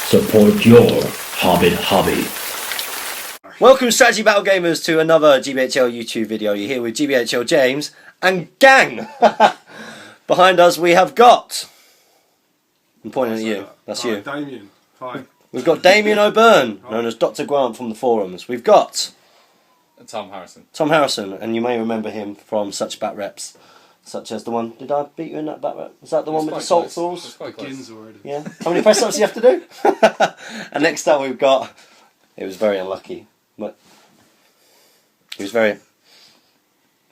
Support your Hobbit hobby. Welcome, Strategy Battle Gamers, to another GBHL YouTube video. You're here with GBHL James and gang. Behind us we have got... I'm pointing at you. That's you. Damien. Hi. We've got Damien O'Byrne, known as Dr. Grant from the forums. We've got... Tom Harrison. Tom Harrison, and you may remember him from such bat reps, such as the one... Did I beat you in that bat rep? Was that the one with the salt sauce? Begins already. Yeah. How many press ups do you have to do? And next up we've got... It was very unlucky. But he was very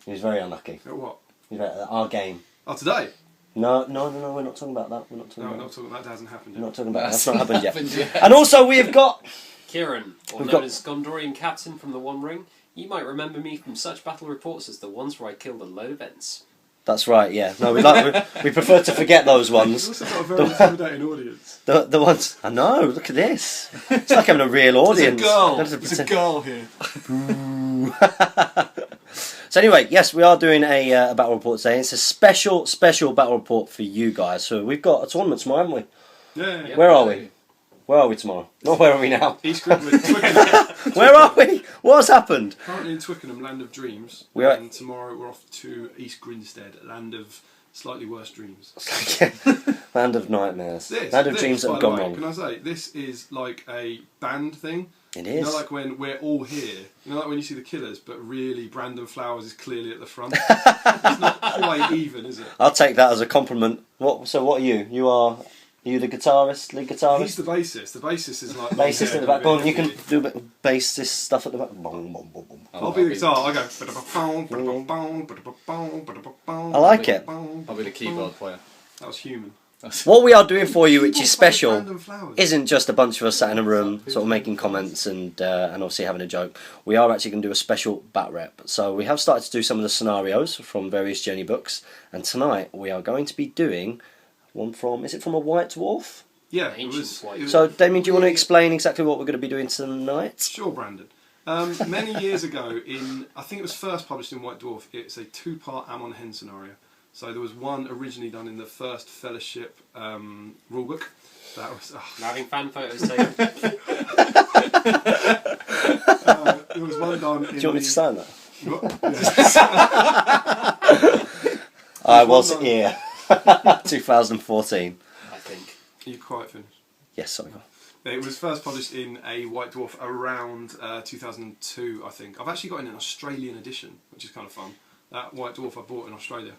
unlucky. At what? Our game. Oh, today? No, we're not talking about that. We're not talking No, about not talking. That hasn't happened We're yet. not talking about that. That's not happened yet. And also we have got... Kieran, or known as Gondorian Captain from the One Ring. You might remember me from such battle reports as the ones where I killed a load of Ents. That's right, yeah. No, we prefer to forget those You've ones. also got a very intimidating audience. The ones... I know, look at this. It's like having a real audience. There's a girl here. So anyway, yes, we are doing a battle report today. It's a special battle report for you guys. So we've got a tournament tomorrow, haven't we? Yeah. Yep. Where are we? Where are we tomorrow? Not where are we now? East Grinstead, Twickenham. Where are we? What has happened? Currently in Twickenham, land of dreams. We are- And tomorrow we're off to East Grinstead, land of slightly worse dreams. Land of nightmares. This, Land of dreams that by have the gone way, wrong. Can I say, this is like a band thing. It You is. know, like when we're all here. You know, like when you see the Killers, but really Brandon Flowers is clearly at the front. It's not quite even, is it? I'll take that as a compliment. So what are you? Are you the guitarist, lead guitarist? He's the bassist. The bassist is like... Bassist at the back. Go on, you can do a bit of bassist stuff at the back. Boom, boom, boom, boom. I'll be the guitar. I go... I like it. I'll be the keyboard player. That was human. What we are doing for you, which is special, Brandon Flowers. isn't just a bunch of us sat in a room, sort of making comments and obviously having a joke. We are actually going to do a special bat rep. So we have started to do some of the scenarios from various journey books, and tonight we are going to be doing one from... Is it from a White Dwarf? Yeah, it Ancient was... white. it was- So Damien, do you want to explain exactly what we're going to be doing tonight? Sure, Brandon. Many years ago, I think it was first published in White Dwarf, it's a two-part Amon Hen scenario. So there was one originally done in the first Fellowship rulebook. That was... I'm having fan photos taken. there was one done in Do you want me to sign that? Yeah. I was here. 2014. I think. Are you quite finished? Yes, sorry. It was first published in a White Dwarf around 2002, I think. I've actually got an Australian edition, which is kind of fun. That White Dwarf I bought in Australia.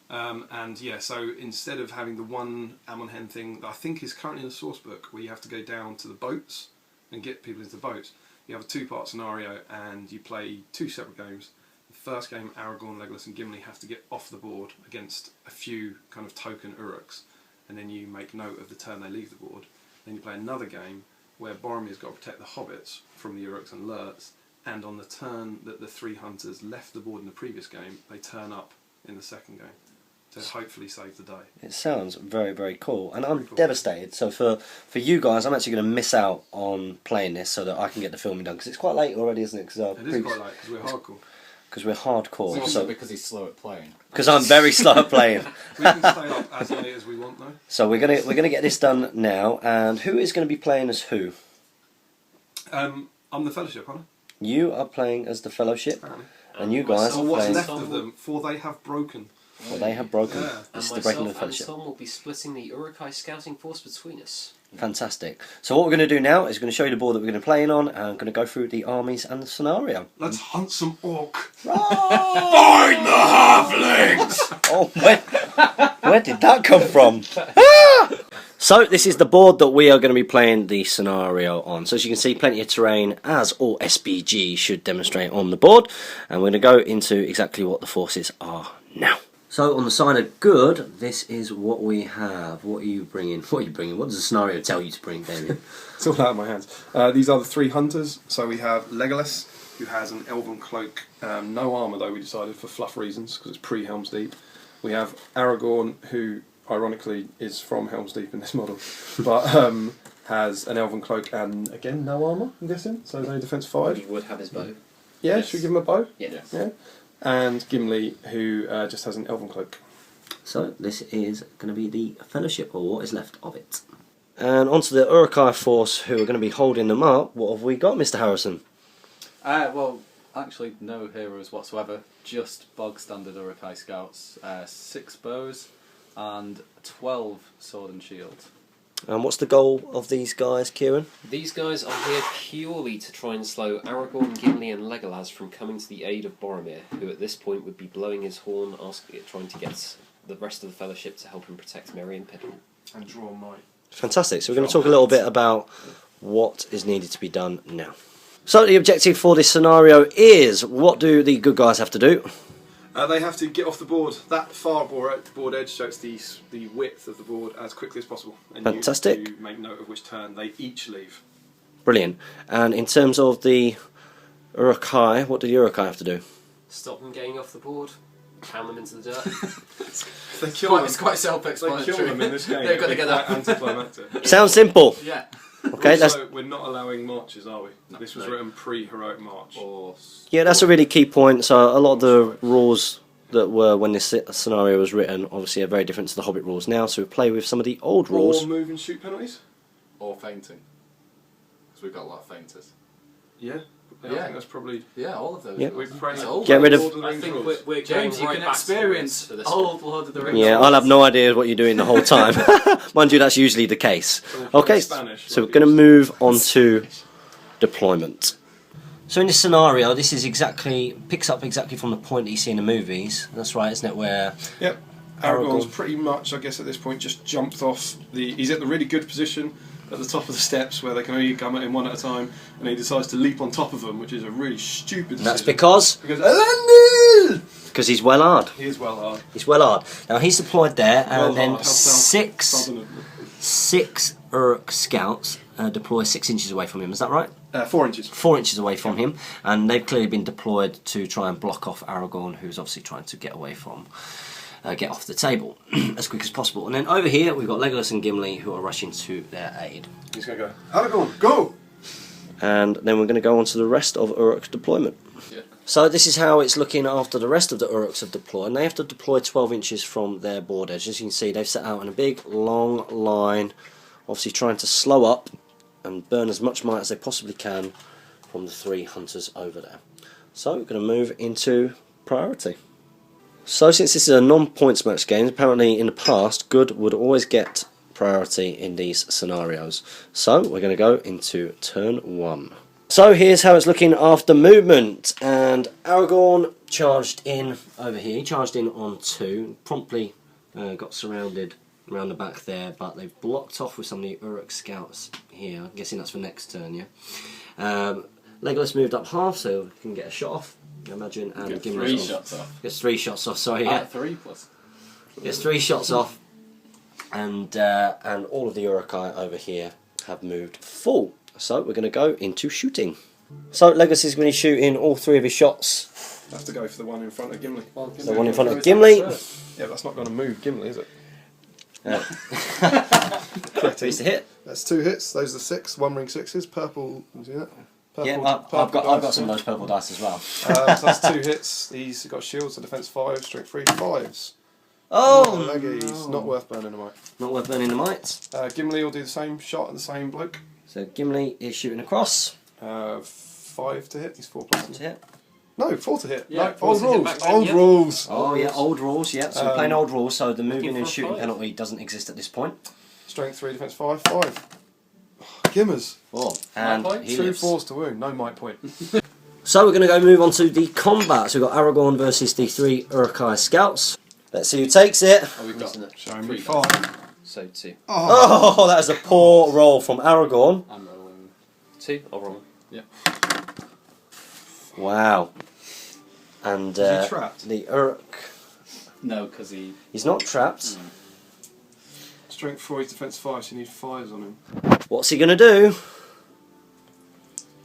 And yeah, so instead of having the one Amon Hen thing that I think is currently in the source book, where you have to go down to the boats and get people into the boats, you have a two-part scenario and you play two separate games. The first game, Aragorn, Legolas and Gimli have to get off the board against a few kind of token Uruks, and then you make note of the turn they leave the board. Then you play another game where Boromir's got to protect the hobbits from the Uruks and Lurts, and on the turn that the three hunters left the board in the previous game, they turn up in the second game to hopefully save the day. It sounds very, very cool. And I'm Cool. devastated. So for you guys, I'm actually going to miss out on playing this so that I can get the filming done. Because it's quite late already, isn't it? It is quite late because we're hardcore. Because we're hardcore. Also So because he's slow at playing. because I'm very slow at playing. We can stay up as late as we want though. So we're gonna get this done now. And who is going to be playing as who? I'm the Fellowship, aren't You are playing as the Fellowship, I? and you guys Or are what's playing... left of them, for they have broken. Well, they have broken. Yeah. This is And the breaking of the myself and Fellowship. Tom will be splitting the Uruk-Hai scouting force between us. Fantastic. So what we're going to do now is going to show you the board that we're going to play in on, and I'm going to go through the armies and the scenario. Let's hunt some orc. Find the halflings! Oh, where did that come from? Ah! So this is the board that we are going to be playing the scenario on. So as you can see, plenty of terrain, as all SBG should demonstrate on the board. And we're going to go into exactly what the forces are now. So on the side of good, this is what we have. What are you bringing? What are you bringing? What does the scenario tell you to bring, Damien? It's all out of my hands. These are the three hunters. So we have Legolas, who has an elven cloak. No armour though, we decided for fluff reasons, because it's pre-Helm's Deep. We have Aragorn, who ironically is from Helm's Deep in this model, but has an elven cloak and again no armour, I'm guessing, so he's only defence 5. He would have his bow. Yeah, Yes. should we give him a bow? Yeah. Yeah. And Gimli, who just has an elven cloak. So this is going to be the Fellowship, or what is left of it. And onto the Uruk-Hai force who are going to be holding them up. What have we got, Mr. Harrison? Well, actually, no heroes whatsoever. Just bog standard Uruk-Hai scouts. 6 bows and 12 sword and shield. And what's the goal of these guys, Kieran? These guys are here purely to try and slow Aragorn, Gimli and Legolas from coming to the aid of Boromir, who at this point would be blowing his horn, trying to get the rest of the Fellowship to help him protect Merry and Pippin. And draw might. Fantastic. So we're going to talk a little bit about what is needed to be done now. So the objective for this scenario is, what do the good guys have to do? They have to get off the board, that far board edge, so it's the width of the board as quickly as possible. And Fantastic. You make note of which turn they each leave. Brilliant. And in terms of the Uruk-Hai, what do the Uruk-Hai have to do? Stop them getting off the board, pound them into the dirt. They kill them. It's quite They self-explanatory. kill them in this game. They've got to get quite that. anticlimactic. Sounds simple. Yeah. Okay, that's Also, we're not allowing marches, are we? No. This was No. written pre-heroic march. yeah, that's a really key point. So a lot of the rules that were when this scenario was written obviously are very different to the Hobbit rules now. So we play with some of the old rules. Or move and shoot penalties. Or fainting. Because we've got a lot of fainters. Yeah. I Yeah. think that's probably. Yeah, all of those. Yeah. We've prayed. Get rid of- Lord the I Rings think rules. we're James, going you right can back to the experience roots for this old Lord of the Rings. Yeah, I'll have no idea what you're doing the whole time. Mind you, that's usually the case. Or Okay, Spanish, so we're like going to yours. move on to deployment. So in this scenario, this is picks up exactly from the point that you see in the movies. That's right, isn't it? Where Yep. Aragorn's pretty much, I guess, at this point, just jumped off the. He's at the really good position at the top of the steps where they can only come at him one at a time, and he decides to leap on top of them, which is a really stupid decision. that's because he's well hard. He is well hard. He's well hard. Now he's deployed there, Well and then hard. How southern- six Uruk scouts deploy 6 inches away from him. Is that right? 4 inches. 4 inches away from him, and they've clearly been deployed to try and block off Aragorn, who's obviously trying to get off the table as quick as possible. And then over here we've got Legolas and Gimli who are rushing to their aid. He's going to go. Aragorn, go! And then we're going to go on to the rest of Uruk's deployment. Yeah. So this is how it's looking after the rest of the Uruks have deployed, and they have to deploy 12 inches from their board edge. As you can see, they've set out in a big long line, obviously trying to slow up and burn as much might as they possibly can from the 3 hunters over there. So we're going to move into priority. So since this is a non-points match game, apparently in the past good would always get priority in these scenarios. So we're going to go into turn 1. So here's how it's looking after movement, and Aragorn charged in over here. He charged in on 2, promptly got surrounded around the back there, but they've blocked off with some of the Uruk scouts here. I'm guessing that's for next turn, yeah. Legolas moved up half, so he can get a shot off, I imagine, and Get Gimli 3 shots off. gets 3 shots off. Sorry, yeah. 3 plus. Gets 3 shots off, and all of the Uruk-Hai over here have moved full. So we're going to go into shooting. So Legolas is going to shoot in all 3 of his shots. Have to go for the one in front of Gimli. The one in front of Gimli. Yeah, that's not going to move Gimli, is it? Please to hit. That's 2 hits. Those are 6. 1 ring 6s. Purple. Can you see that? Purple, Yeah, I've got some of those purple dice as well. So that's 2 hits. He's got shields, so defense 5, strength 3, 5s. Oh, Leggies. no. Not worth burning a might. Not worth burning the mites. Gimli will do the same shot at the same bloke. So Gimli is shooting across. 5 to hit. He's 4 plus. To hit. No, 4 to hit. Yeah, no, 4 old to hit rules. back then, Old yeah. rules. Oh yeah, old rules. Yeah, so we're playing old rules. So the moving for and a shooting 5. penalty doesn't exist at this point. Strength 3, defense 5, 5. Gimmers. 4 and point. he 2 lives. 4s to wound. No might point. So we're going to go move on to the combat. So we've got Aragorn versus the 3 Uruk-Hai scouts. Let's see who takes it. Oh, we've got Show me 3 5. So 2. Oh, that is a poor roll from Aragorn. I'm rolling. 2, I'll roll. Yeah. Wow. And Is he trapped? the Uruk, No, because he. he's not trapped. Strength 4, he's defense 5, so you need 5s on him. What's he going to do?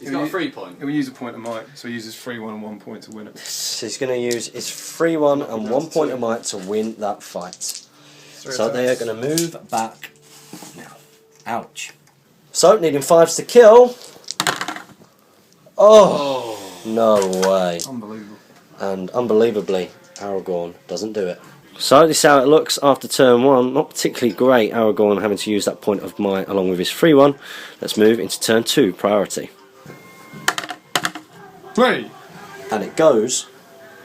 He's got a 3 point. He will use a point of might, so he uses 3, 1 and 1 point to win it. So he's going to use his free 1 and 1 point of might to win that fight. 3 So they are attacks. going to move back now. Ouch. So needing 5s to kill. Oh, no way. Unbelievable. And unbelievably, Aragorn doesn't do it. So this is how it looks after turn 1. Not particularly great, Aragorn having to use that point of might along with his free one. Let's move into turn 2, priority. Play! And it goes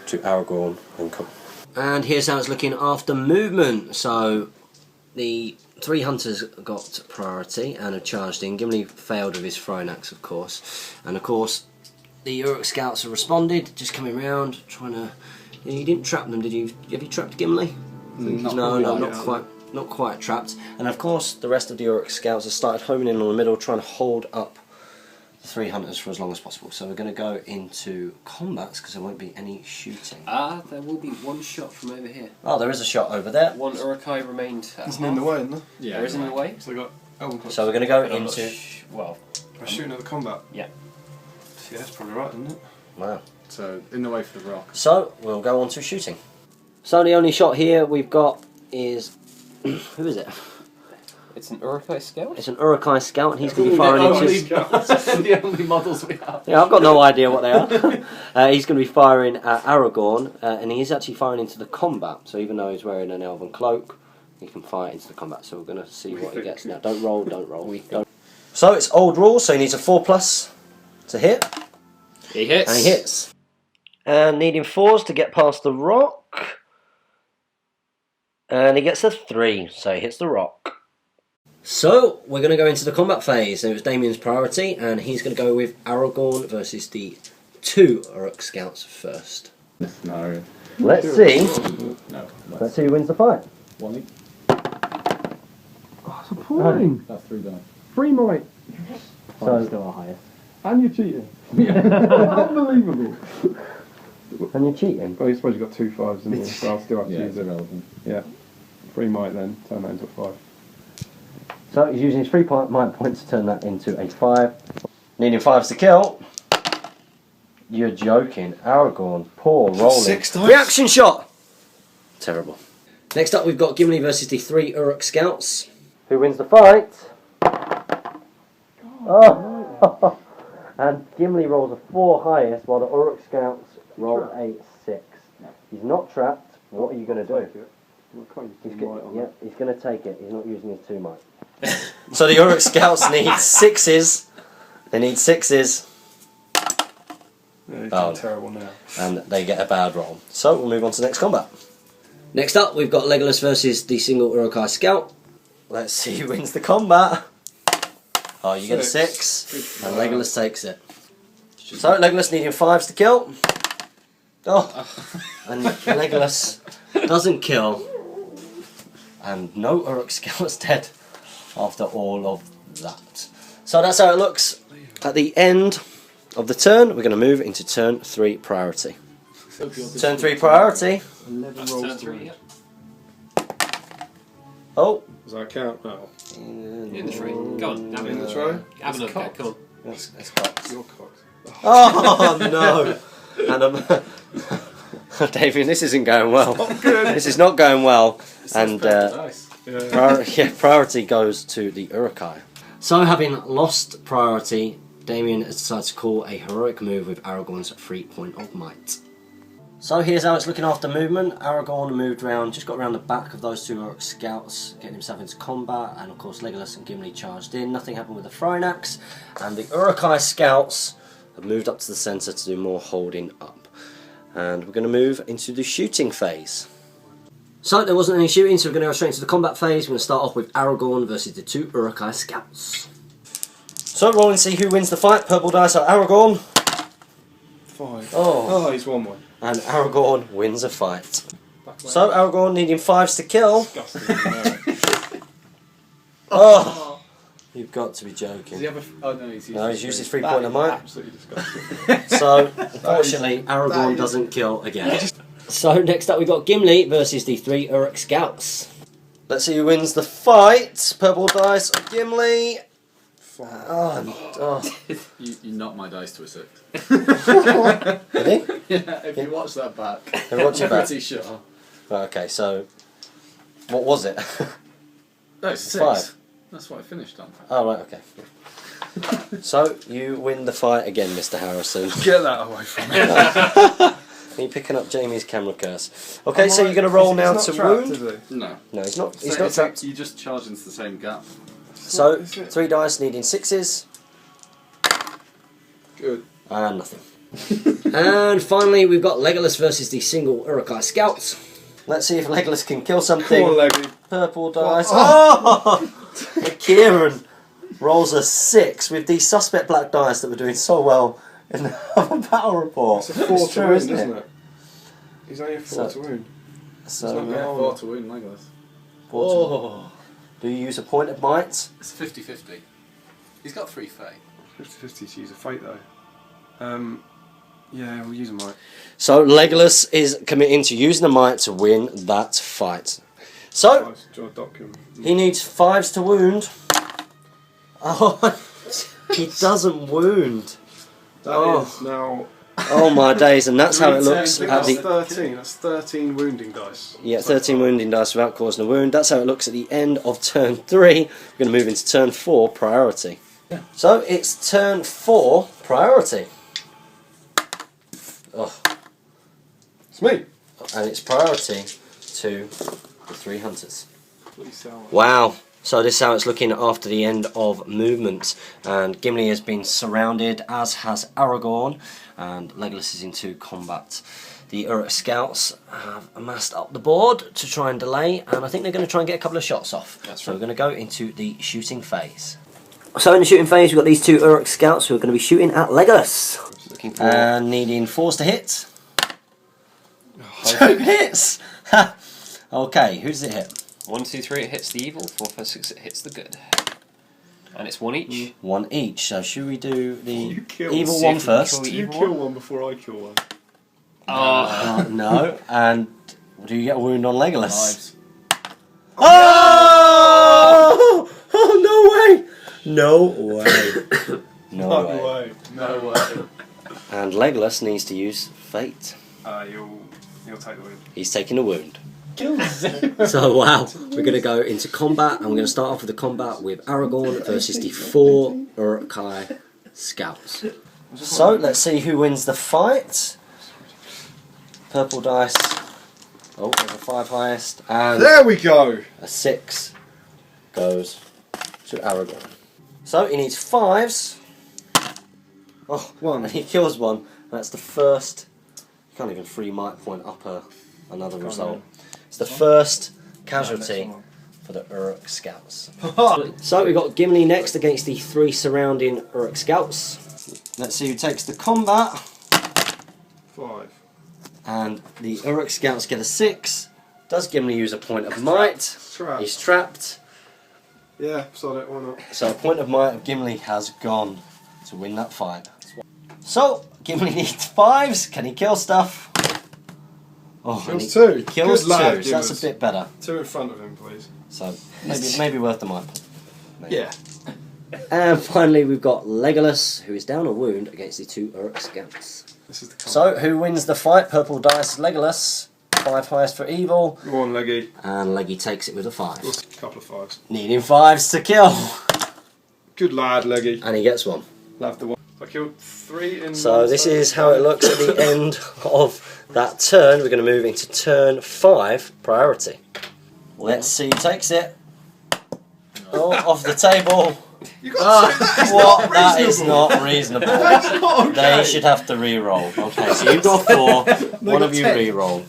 to Aragorn and come. And here's how it's looking after movement. So the 3 hunters got priority and have charged in. Gimli failed with his throwing axe, of course. And of course, the Uruk scouts have responded, just coming round, trying to... You didn't trap them, did you? Have you trapped Gimli? Not quite trapped. And of course, the rest of the Uruk scouts have started homing in on the middle, trying to hold up the 3 hunters for as long as possible. So we're going to go into combats because there won't be any shooting. There will be one shot from over here. Oh, there is a shot over there. One Uruk-Hai remained. Isn't in the way, isn't there? Yeah, There isn't in the way. So we got Elven Club. So we're going to go But I'm not into... well, We're shooting at the combat. yeah. Yeah, that's probably right, isn't it? Wow. So, in the way for the rock. So we'll go on to shooting. So the only shot here we've got is... Who is it? It's an Uruk-Hai scout. It's an Uruk-Hai scout and he's going to be firing into... The only models we have. Yeah, I've got no idea what they are. He's going to be firing at Aragorn, and he's actually firing into the combat. So even though he's wearing an elven cloak, he can fire into the combat. So we're going to see what he gets now. Don't roll, don't roll. Don't. So it's old rules, so he needs a 4+ to hit. He hits. And he hits. And needing 4s to get past the rock. And he gets a 3, so he hits the rock. So, we're going to go into the combat phase. It was Damien's priority, and he's going to go with Aragorn versus the 2 Uruk scouts first. No. Let's see. No. Let's see who wins the fight. 1 each. Oh, it's appalling. That's 3 done. 3 might. So, still our highest. And you're cheating. Unbelievable. And you're cheating. Well, I suppose you've got 2 5s in there, so I'll still have to Yeah, use it's it. irrelevant. Yeah. 3 might then, turn that into a 5. So, he's using his 3 might points to turn that into a 5. Needing 5s to kill. You're joking. Aragorn, poor rolling. 6 dice. Reaction shot! Terrible. Next up, we've got Gimli versus the 3 Uruk scouts. Who wins the fight? Oh! And Gimli rolls a 4 highest, while the Uruk scouts roll a 6. He's not trapped. What are you going to do? He's going to take it. He's not using his 2 might. So the Uruk scouts need 6s. They need 6s. Yeah, he's Oh, doing terrible now. And they get a bad roll. So we'll move on to the next combat. Next up, we've got Legolas versus the single Uruk-Hai scout. Let's see who wins the combat. Oh, you get a 6, and Legolas takes it. So Legolas needing 5s to kill. Oh, and Legolas doesn't kill, and no Uruk scout's dead after all of that. So that's how it looks at the end of the turn. We're going to move into turn 3 priority. Turn 3 priority. 11 That's rolls turn to 3, win. yeah. Oh. Does that count? No. In the tray. Go on, have In the it. tray? Have another go, come on. It's cocked. You're cocked. Oh no! And Damien, this isn't going well. This is not going well. And Nice. priority goes to the Uruk-Hai. So, having lost priority, Damien has decided to call a heroic move with Aragorn's 3 point of might. So here's how it's looking after movement. Aragorn moved round, just got around the back of those 2 Uruk scouts, getting himself into combat, and of course Legolas and Gimli charged in. Nothing happened with the throwing axe, and the Uruk-Hai scouts have moved up to the centre to do more holding up. And we're going to move into the shooting phase. So there wasn't any shooting, so we're going to go straight into the combat phase. We're going to start off with Aragorn versus the 2 Uruk-Hai scouts. So roll and see who wins the fight. Purple dice are Aragorn. 5. Oh. He's won one. And Aragorn wins a fight. So Aragorn needing 5s to kill. Disgusting. Oh! You've got to be Does he joking. have a... Oh no, he's used No, his he's used his 3. 3 point of might. Absolutely disgusting. So, unfortunately, Aragorn doesn't kill again. So, next up we've got Gimli versus the 3 Uruk scouts. Let's see who wins the fight. Purple dice, Gimli. 5. Oh. You knocked my dice to a 6. Really? Yeah, if you watch that back, Hey, watch it I'm back. pretty sure. Right, okay, so what was it? No, it's 6. 5. That's what I finished on. Oh, right, okay. So, you win the fight again, Mr. Harrison. Get that away from me. you picking up Jamie's camera curse? Okay, so you're going to roll now to wound. No. No, he's not. He's So not it's trapped. You just charge into the same gap. So 3 dice needing 6s Good. and nothing. And finally, we've got Legolas versus the single Uruk-Hai scouts. Let's see if Legolas can kill something. Come on, Leggy. Purple dice. Oh! Kieran rolls a 6 with the suspect black dice that were doing so well in the other battle report. It's a 4 to true, wound, isn't isn't it? He's only a 4 to wound. So, It's not Yeah, Oh. 4 to wound Legolas. oh. Do you use a point of might? It's 50-50. He's got 3 fate. 50-50 to use a fate though. Yeah, we'll use a might. So Legolas is committing to using the might to win that fight. So Nice, do you want to dock him? he needs 5s to wound. Oh, he doesn't wound. That is now. Oh my days, and that's how it looks at That's the 13. That's 13 wounding dice. yeah 13 wounding dice without causing a wound. That's how it looks at the end of turn 3. We're going to move into turn 4 priority. So it's turn 4 priority. Oh, It's me. and it's priority to the 3 hunters. Please sell. Wow. So this is how it's looking after the end of movement, and Gimli has been surrounded, as has Aragorn, and Legolas is into combat. The Uruk scouts have amassed up the board to try and delay, and I think they're going to try and get a couple of shots off. So we're going to go into the shooting phase. So in the shooting phase, we've got these 2 Uruk scouts who are going to be shooting at Legolas, Looking for and needing 4s to hit. 2 hits. Okay, who does it hit? 1, 2, 3. It hits the evil. 4, 5, 6. It hits the good. And it's 1 each. 1 each. So should we do the You kill. evil See one if we can first? kill the You evil kill one. one before I kill one. No. And do you get a wound on Legolas? Knives. Oh! Oh, no way! No way. No way. And Legolas needs to use fate. You'll take the win. He's taking a wound. So wow, we're going to go into combat, and we're going to start off with the combat with Aragorn versus the 4 Uruk-Hai scouts. So let's see who wins the fight. Purple dice. Oh, there's a 5 highest, and There we go. a 6 goes to Aragorn. So he needs 5s. Oh, One. and he kills one. That's the first. You can't even free might point up another result. It's the first casualty for the Uruk scouts. So we've got Gimli next against the 3 surrounding Uruk scouts. Let's see who takes the combat. 5. And the Uruk scouts get a 6. Does Gimli use a point of might? Trapped. He's trapped. Yeah, sod it, why not? So a point of might of Gimli has gone to win that fight. So Gimli needs 5s. Can he kill stuff? Oh, and Kills he 2. He kills Good lad, 2. So that's Gimmers. a bit better. 2 in front of him, please. So maybe worth the might. Maybe. Yeah. And finally we've got Legolas, who is down a wound against the 2 Uruk scouts. This is the So who wins the fight? Purple dice, Legolas. 5 highest for evil. Go on, Leggy. And Leggy takes it with a 5. A couple of 5s. Needing 5s to kill. Good lad, Leggy. And he gets one. Love the one. I killed 3 in So one this turn. is how it looks at the end of that turn. We're going to move into turn 5 priority. Let's see who takes it. Oh, off the table. You got to say What? That is not reasonable. That's not okay. They should have to re-roll. Okay, so you've got 4. One got of you 10. re-roll.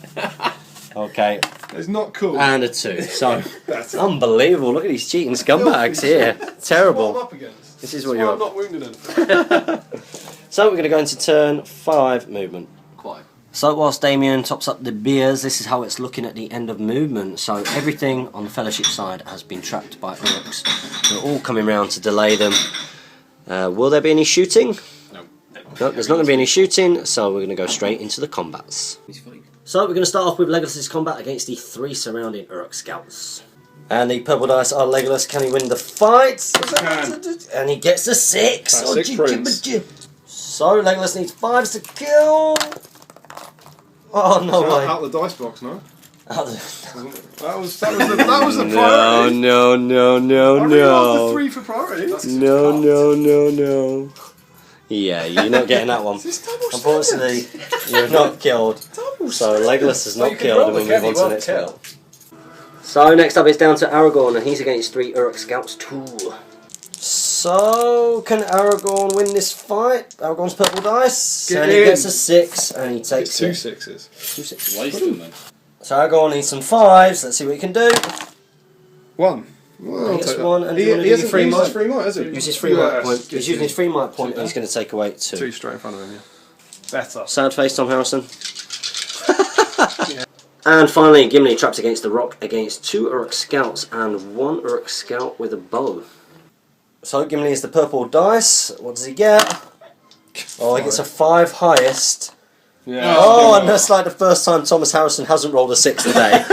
Okay, It's not cool. and a 2. So That's unbelievable. Look at these cheating scumbags here. What I'm Terrible. up against. This is That's what why you're I'm up. not wounded anything. So we're going to go into turn 5 movement. Quite. So whilst Damien tops up the beers, this is how it's looking at the end of movement. So everything on the Fellowship side has been trapped by Uruks. They're all coming round to delay them. Will there be any shooting? No. No, there's not going to be any shooting, so we're going to go straight into the combats. So we're going to start off with Legolas's combat against the 3 surrounding Uruk scouts. And the purple dice are Legolas. Can he win the fight? And he gets a 6. Classic Prince. So Legolas needs 5s to kill. Oh no way! Out the dice box, no? Out the- That was the priority. no. I realised the 3 for priority. No. Yeah, you're not getting that one. Unfortunately, you're not killed. So Legolas is not killed, and we move on to the next one. So next up is down to Aragorn, and he's against 3 Uruk Scouts too. So can Aragorn win this fight? Aragorn's purple dice, and he gets a 6, and he takes Two it. sixes. 2 6. Waste them then. So Aragorn needs some 5s. Let's see what he can do. 1. Well, He I'll gets take 1, that. and He do you want to do your free hasn't used his might? free might, has he? Use his free might Yes, point. get He's using his free might point, and he's going to take away 2. 2 straight in front of him, yeah. Better. Sad face, Tom Harrison. And finally, Gimli trapped against the rock against 2 Uruk Scouts and 1 Uruk Scout with a bow. So Gimli is the purple dice. What does he get? Oh, he gets a 5 highest. Yeah. Oh, and that's like the first time Thomas Harrison hasn't rolled a 6 today.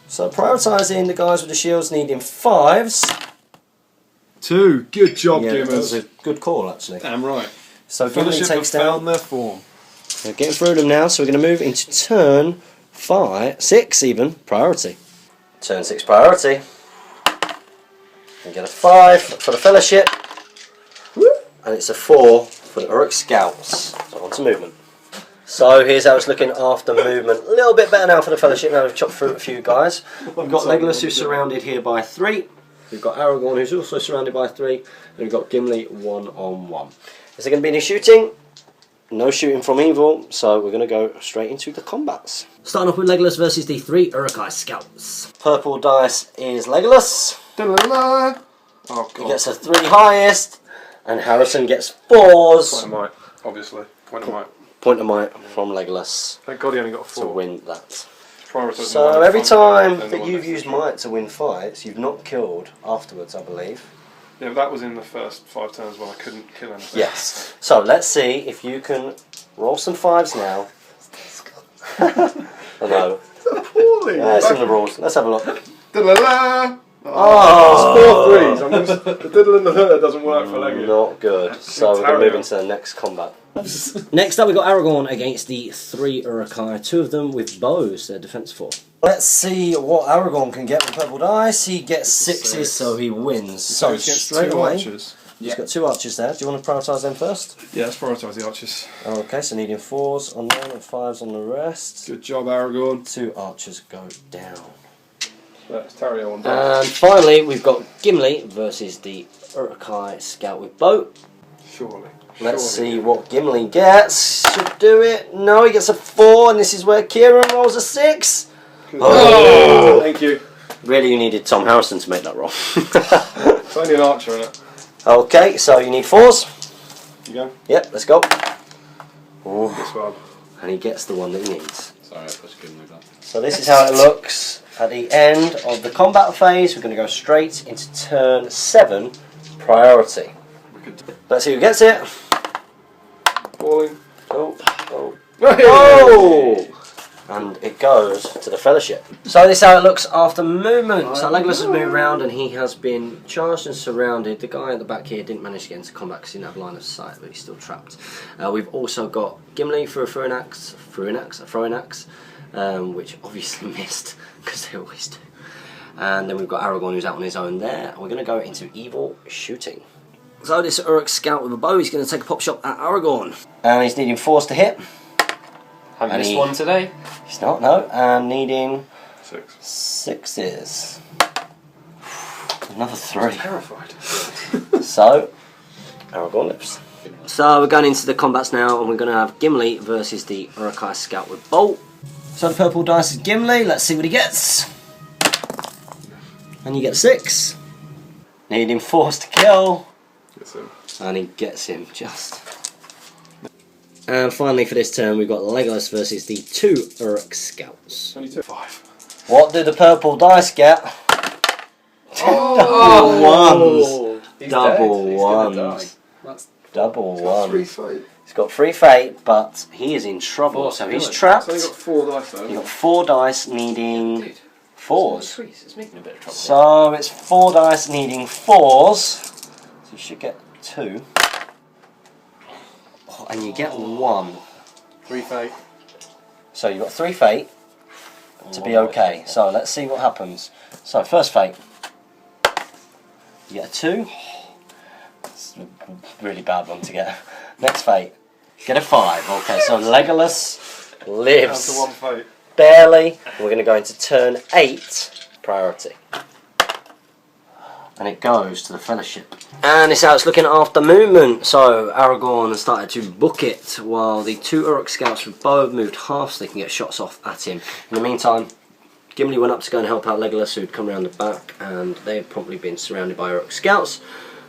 So prioritising the guys with the shields needing 5s. 2. Good job, Yeah, that was Gimmers. a good call actually. Damn right. So Gimli Fellowship have takes down. found their form. We're getting through them now, so we're going to move into turn 6 even, priority. Turn 6 priority. And get a 5 for the Fellowship. And it's a 4 for the Uruk Scouts. So on to movement. So here's how it's looking after movement. A little bit better now for the Fellowship, now we've chopped through a few guys. We've got Legolas who's surrounded here by 3. We've got Aragorn who's also surrounded by 3. And we've got Gimli 1-on-1. Is there going to be any shooting? No shooting from evil, so we're going to go straight into the combats. Starting off with Legolas versus the 3 Uruk-Hai Scouts. Purple dice is Legolas. Da-la-la. Oh, He God. gets a 3 highest, and Harrison gets 4s. Point of might, obviously. Point of might. Point of might from Legolas Thank God he only got a to 4. win that. Prioritising the So one in every front of him, time then the that one you've next to used him. might to win fights, you've not killed afterwards, I believe. Yeah, but that was in the first 5 turns when I couldn't kill anything. Yes. So let's see if you can roll some 5s now. I know. Appalling. Yeah, it's in the rules. Let's have a look. Da-la-la. Oh, 4 threes. I'm just, the diddle and the her doesn't work for Leggy. not good. So we're going to move into the next combat. Next up, we've got Aragorn against the 3 Uruk-Hai. 2 of them with bows. They're defense 4. Let's see what Aragorn can get with purple dice. He gets 6s, so he wins. So he gets straight 2 away, archers. he's got 2 archers there. Do you want to prioritise them first? Yeah, let's prioritise the archers. Okay, so needing 4s on them and 5s on the rest. Good job, Aragorn. 2 archers go down. That's Tario on dice. And finally, we've got Gimli versus the Uruk-Hai Scout with bow. Surely. Let's Surely. see what Gimli gets. Should do it. No, he gets a 4, and this is where Kieran rolls a 6. Oh! Thank you. Really, you needed Tom Harrison to make that roll. It's only an archer, isn't it? Okay, so you need 4s. You go. Yep, let's go. Ooh, This one. and he gets the one that he needs. Sorry, I pushed Gimli back. So this is how it looks at the end of the combat phase. We're going to go straight into turn 7, priority. Let's see who gets it. Falling. Oh, oh. Oh! And it goes to the Fellowship. So this is how it looks after movement. So Legolas has moved around and he has been charged and surrounded. The guy at the back here didn't manage to get into combat because he didn't have line of sight, but he's still trapped. We've also got Gimli for a throwing axe, which obviously missed because they always do. And then we've got Aragorn who's out on his own there. We're going to go into evil shooting. So this Uruk Scout with a bow, he's going to take a pop shot at Aragorn. And he's needing 4s to hit. Haven't And missed he- one today. He's not, no. And needing 6. 6s. Another 3. Terrified. So, Aragorn lives. So we're going into the combats now, and we're going to have Gimli versus the Uruk-Hai Scout with bolt. So the purple dice is Gimli. Let's see what he gets. And you get 6. Needing 4s to kill. Gets him. And he gets him just. And finally for this turn we've got Legolas versus the 2 Uruk Scouts. Only 2. 5. What do the purple dice get? Double ones. He's Double dead. He's gonna ones. die. That's Double 3 ones. fate. He's got 3 fate, but he is in trouble. Four So he's skillet. trapped. It's only got 4 dice though. You've got 4 dice needing Dude, 4s. it's making a bit of trouble. So it's 4 dice needing 4s. So you should get 2. Oh, and you get 1. 3 fate. So you've got 3 fate to be okay. So let's see what happens. So first fate. You get a 2. It's a really bad one to get. Next fate. Get a 5. Okay, so Legolas Down to lives one fate. barely. We're going to go into turn 8, priority. And it goes to the Fellowship. And this is how it's looking after movement. So Aragorn has started to book it, while the 2 Uruk scouts with bow have moved half so they can get shots off at him. In the meantime, Gimli went up to go and help out Legolas, who'd come around the back, and they had probably been surrounded by Uruk scouts.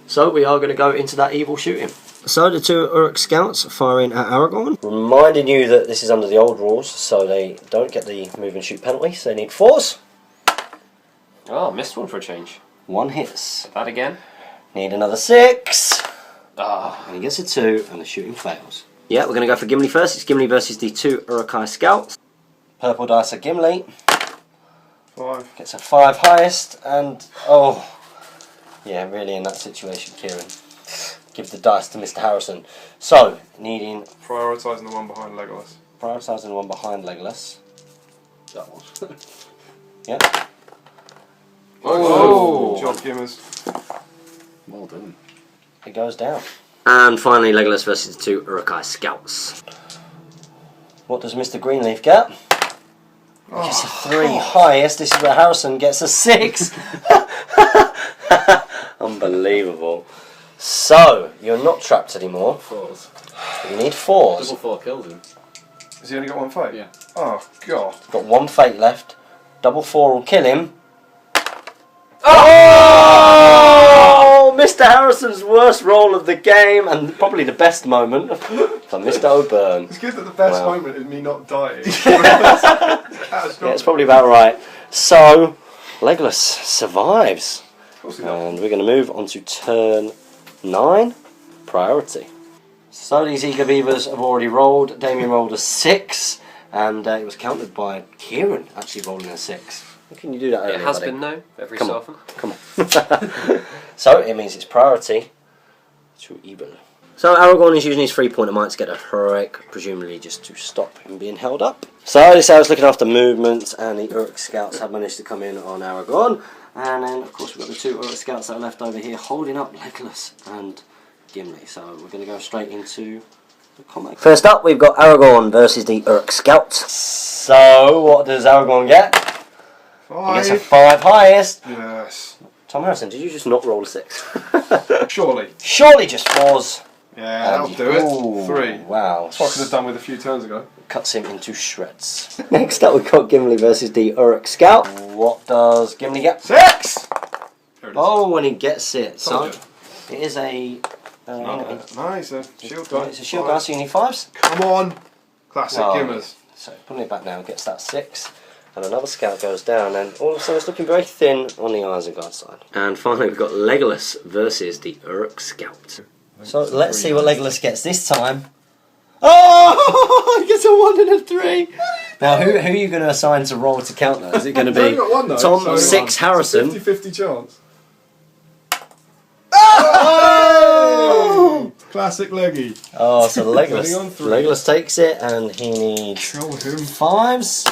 So we are going to go into that evil shooting. So the 2 Uruk scouts are firing at Aragorn. Reminding you that this is under the old rules, so they don't get the move and shoot penalty, so they need 4s. Oh, missed one for a change. 1 hits. That again. Need another 6. Ah. And he gets a 2, and the shooting fails. Yeah, we're going to go for Gimli first. It's Gimli versus the 2 Uruk-Hai scouts. Purple dice are Gimli. 5. Gets a 5 highest, and oh, yeah, really in that situation, Kieran. Give the dice to Mr. Harrison. So, needing... Prioritising the one behind Legolas. Prioritising the one behind Legolas. That one. Yep. Oh! Good job, Gimmers. Well done. It goes down. And finally, Legolas versus the 2 Uruk-Hai scouts. What does Mr. Greenleaf get? He gets a 3 highest. This is where Harrison gets a 6. Unbelievable. So, you're not trapped anymore. 4s. You need 4s. Double 4 kills him. Has he only got one fate? Yeah. Oh, God. Got 1 fate left. Double 4 will kill him. Oh! Mr. Harrison's worst roll of the game, and probably the best moment for Mr. O'Byrne. It's good that the best Wow. moment is me not dying. Yeah, it's probably about right. So, Legolas survives. Of course he does. And we're going to move on to turn 9, priority. So these eager beavers have already rolled. Damien rolled a 6, and it was countered by Kieran actually rolling a 6. How can you do that earlier, It has buddy? been no, every Come so on. often. Come on. So it means it's priority to evil. So Aragorn is using his 3-pointer might to get a heroic, presumably just to stop him being held up. So this hour's looking after movement, and the Uruk scouts have managed to come in on Aragorn. And then of course we've got the 2 Uruk scouts that are left over here holding up Legolas and Gimli. So we're going to go straight into the combat. First up we've got Aragorn versus the Uruk scouts. So what does Aragorn get? 5. He gets a 5 highest. Yes. Tom Harrison, did you just not roll a 6? Surely. Surely just 4s. Yeah, that'll do it. Ooh, 3. Wow. That's what I could have done with a few turns ago. Cuts him into shreds. Next up we've got Gimli versus the Uruk Scout. What does Gimli get? 6! There it is. Oh, when he gets it. So Told you. it is a... Nice, a shield die. it's a shield dice, so you need 5s. Come on! Classic Oh. Gimmers. So putting it back now, gets that 6. And another scout goes down, and all of a sudden it's looking very thin on the Isengard side. And finally we've got Legolas versus the Uruk Scout. So let's see what Legolas gets this time. Oh, he gets a 1 and a 3. Now, who are you going to assign to roll to count that? Is it going to He's only be got one, though, Tom so 6 Harrison? 50-50 chance. Oh! Classic Leggy. Oh, so Only on 3. Legolas takes it, and he needs Kill him. 5s,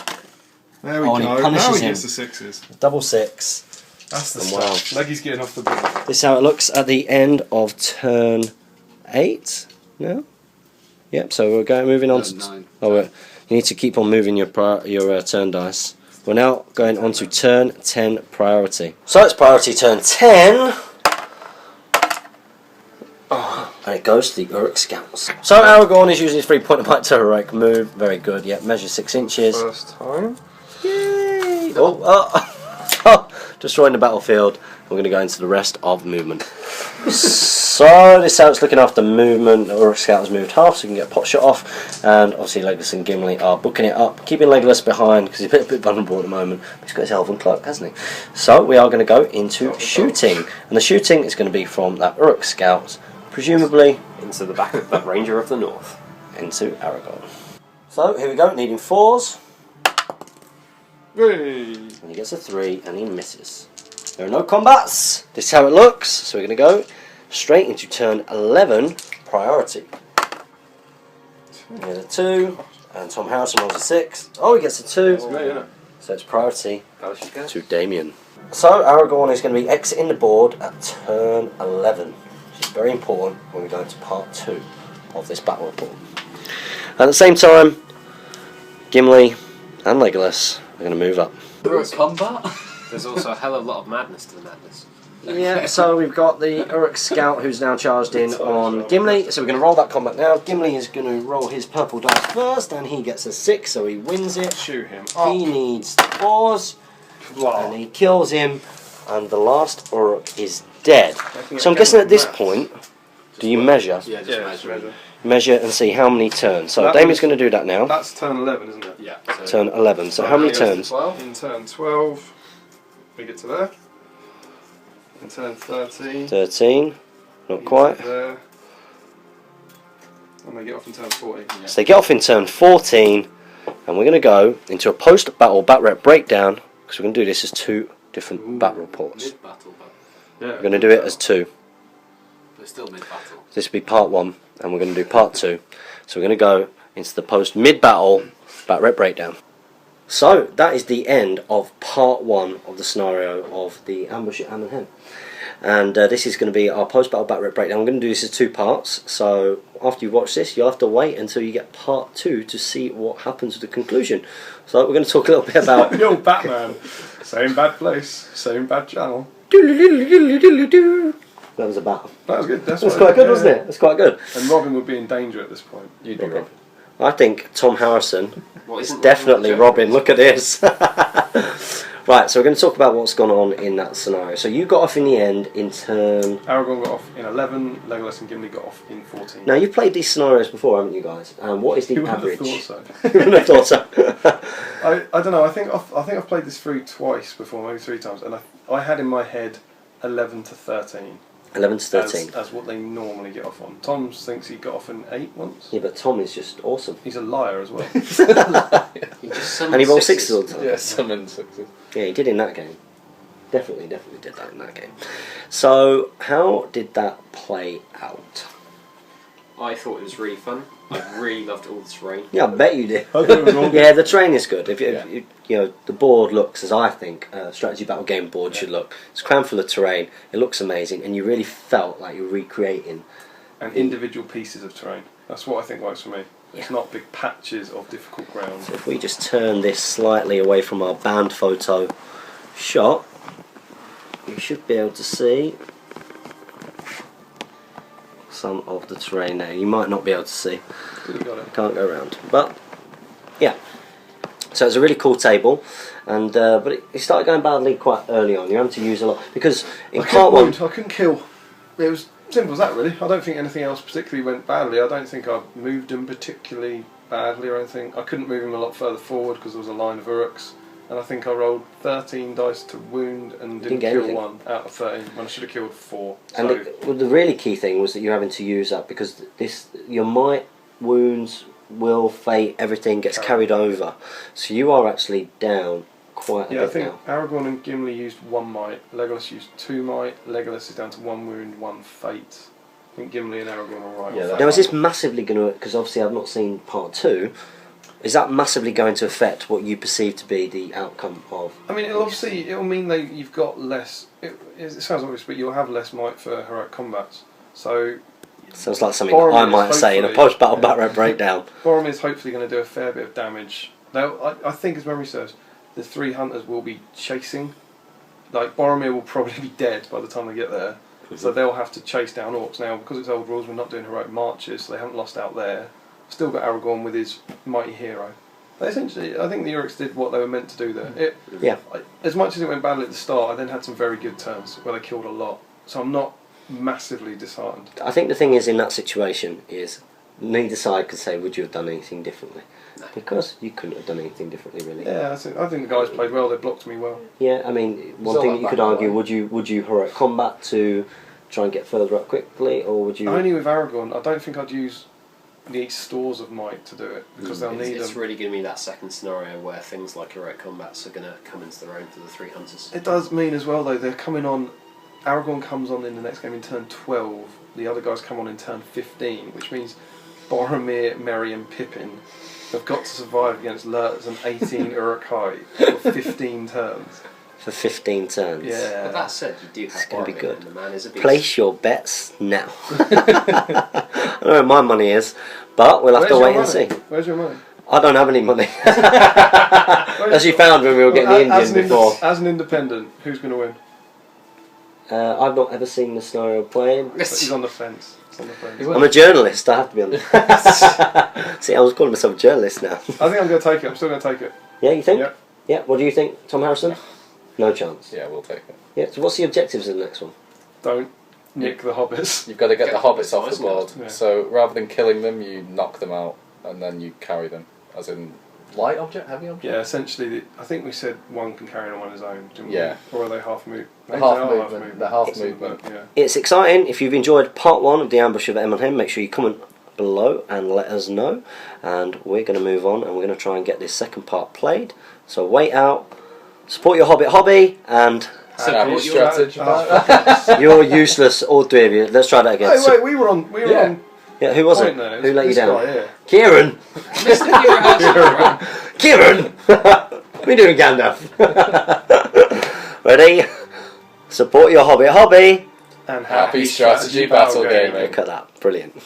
There we Oh, and he go. punishes Now he him. gets the 6s. double 6. That's the Wow. stuff. Leggy's getting off the board. This is how it looks at the end of turn 8 now. Yep, so we're moving on to... 9. You need to keep on moving your turn dice. We're now going on to turn 10 priority. So it's priority turn 10. And it goes to the Uruk Scouts. So Aragorn is using his 3-pointer might to heroic move. Very good, yep, measure 6 inches. First time. Yay! Destroying the battlefield. We're going to go into the rest of movement. So this is how it's looking after movement. The Uruk Scout has moved half, so you can get a pot shot off. And obviously Legolas and Gimli are booking it up, keeping Legolas behind because he's a bit vulnerable at the moment. But he's got his elven cloak, hasn't he? So we are going to go into shooting, and the shooting is going to be from that Uruk Scout, presumably Into the back of that Ranger of the North. into Aragorn. So here we go, needing 4s. Hey. And he gets a 3 and he misses. There are no combats. This is how it looks. So we're going to go straight into turn 11, priority. We get a 2, and Tom Harrison rolls a 6. Oh, he gets a 2. Great, isn't it? So it's priority Fellowship go. to Damien. So Aragorn is going to be exiting the board at turn 11. which is very important when we go into part 2 of this battle report. At the same time, Gimli and Legolas are going to move up. Combat? There's also a hell of a lot of madness to the madness. Yeah, so we've got the Uruk scout who's now charged in on Gimli. So we're going to roll that combat now. Gimli is going to roll his purple dice first, and he gets a 6, so he wins it. Shoot him. He needs 4s, and he kills him, and the last Uruk is dead. So I'm guessing at this point, do you measure? Yeah, just Yeah, measure. Measure and see how many turns. So That Damien's was- going to do that now. That's turn 11, isn't it? Yeah. Turn 11. So how many turns? 12? In turn 12, we get to there. In turn 13, 13. Not we quite. get to there. And they get off in turn 14. So they get off in turn 14, and we're going to go into a post-battle bat rep breakdown, because we're going to do this as 2 different battle reports. Mid-battle, but Yeah. We're going to do it as 2. it's still mid-battle. This will be part 1, and we're going to do part 2. So we're going to go into the post-mid-battle bat rep breakdown. So that is the end of part 1 of the scenario of the ambush at Amon Hen. And this is going to be our post-battle bat rep breakdown. I'm going to do this as 2 parts, so after you watch this you'll have to wait until you get part 2 to see what happens with the conclusion. So we're going to talk a little bit about... The old Batman. Same bad place, same bad channel. That was a battle. That was good. That's quite good, wasn't it? That's quite good. And Robin would be in danger at this point. You'd be Robin. I think Tom Harrison What, is isn't definitely Robin Robin. Look at this. Right, so we're going to talk about what's gone on in that scenario. So you got off in the end in turn... Aragorn got off in 11, Legolas and Gimli got off in 14. Now, you've played these scenarios before, haven't you guys? And what is the You would have average? thought so. You wouldn't have thought so. I don't know. I think I've played this through twice before, maybe 3 times, and I had in my head 11 to 13 11 to 13. as what they normally get off on. Tom thinks he got off in 8 once. Yeah, but Tom is just awesome. He's a liar as well. He just summoned And he rolled 6s. 6s all the time. Yeah, summon 6s. Yeah, he did in that game. Definitely did that in that game. So, how did that play out? I thought it was really fun. I really loved all the terrain. Yeah, I bet you did. I thought it was all Yeah, the terrain is good. If Yeah. you know, the board looks as I think a strategy battle game board should look. It's crammed full of terrain. It looks amazing, and you really felt like you're recreating. and individual pieces of terrain. That's what I think works for me. It's Yeah. not big patches of difficult ground. So if we just turn this slightly away from our band photo shot, you should be able to see some of the terrain there. You might not be able to see. You got it. Can't go around, but yeah. So it's a really cool table, and but it started going badly quite early on. You're having to use a lot because in I part couldn't one, wound, I couldn't kill. It was simple as that, really. I don't think anything else particularly went badly. I don't think I moved him particularly badly or anything. I couldn't move him a lot further forward because there was a line of Uruks, and I think I rolled 13 dice to wound and didn't get kill anything. 1 out of 13 when I should have killed 4. and So well, the really key thing was that you're having to use that because this your might, wounds, will, fate, everything gets carried over. So you are actually down quite a yeah, I bit think now. Aragorn and Gimli used 1 might, Legolas used 2 might, Legolas is down to 1 wound, 1 fate. I think Gimli and Aragorn are right. Yeah, on that's Now is fate. this massively going to, because obviously I've not seen part 2, is that massively going to affect what you perceive to be the outcome of... I mean, it'll mean that you've got less. It sounds obvious, but you'll have less might for heroic combats. So Sounds like something that I Boromir might say in a hopefully- post-battle yeah. bat rep breakdown. Boromir's hopefully going to do a fair bit of damage. Now, I think, as memory serves, the 3 hunters will be chasing. Like Boromir will probably be dead by the time they get there, so they'll have to chase down orcs. Now, because it's old rules, we're not doing heroic marches, so they haven't lost out there. Still got Aragorn with his mighty hero. But essentially, I think the Uruks did what they were meant to do there. Yeah. As much as it went badly at the start, I then had some very good turns where they killed a lot. So I'm not massively disheartened. I think the thing is in that situation is neither side could say, would you have done anything differently? Because you couldn't have done anything differently, really. Yeah, I think the guys played well. They blocked me well. Yeah, I mean, one all thing that that you could back argue, away. would you heroic combat to try and get further up quickly, or would you... Only with Aragorn, I don't think I'd use the stores of might to do it because they'll need It's them. really going to be that second scenario where things like heroic combats are going to come into their own for the 3 hunters. It does mean as well though they're coming on. Aragorn comes on in the next game in turn 12. The other guys come on in turn 15, which means Boromir, Merry, and Pippin have got to survive against Lurtz and 18 Uruk-Hai for 15 turns. for 15 turns. Yeah. But that said, you do have It's gonna be Boromir, good. and the man is a beast. Place your bets now. I don't know where my money is, but we'll have to wait and see. Where's your money? I don't have any money. As you found when we were getting the Indian before. As an independent, who's going to win? I've not ever seen the scenario played. But he's on the fence. He's on the fence. I'm a journalist, I have to be on the fence. See, I was calling myself a journalist now. I think I'm going to take it. I'm still going to take it. Yeah, you think? Yep. Yeah, what do you think, Tom Harrison? No chance. Yeah, we'll take it. Yeah, so what's the objectives in the next one? Don't nick the hobbits. You've got to get the hobbits off the isn't it? board. Yeah. So rather than killing them, you knock them out and then you carry them. As in light object, heavy object? Yeah, essentially, I think we said one can carry them on his own, didn't we? Yeah. Or are they half movement? They're half movement. They're half movement. Yeah. It's exciting. If you've enjoyed part 1 of the ambush of Amon Hen, make sure you comment below and let us know. And we're going to move on and we're going to try and get this second part played. So wait out, support your Hobbit hobby, and Happy strategy. you're useless, all 3 of you. Let's try that again. Hey, wait, we were on. Yeah. Yeah, who was it? point there. Who let you This down? guy here. Kieran! Mr. Uruk-Hai. Kieran! What are you doing, Gandalf? Ready? Support your Hobbit hobby. And Happy strategy battle gaming. Look at that. Brilliant.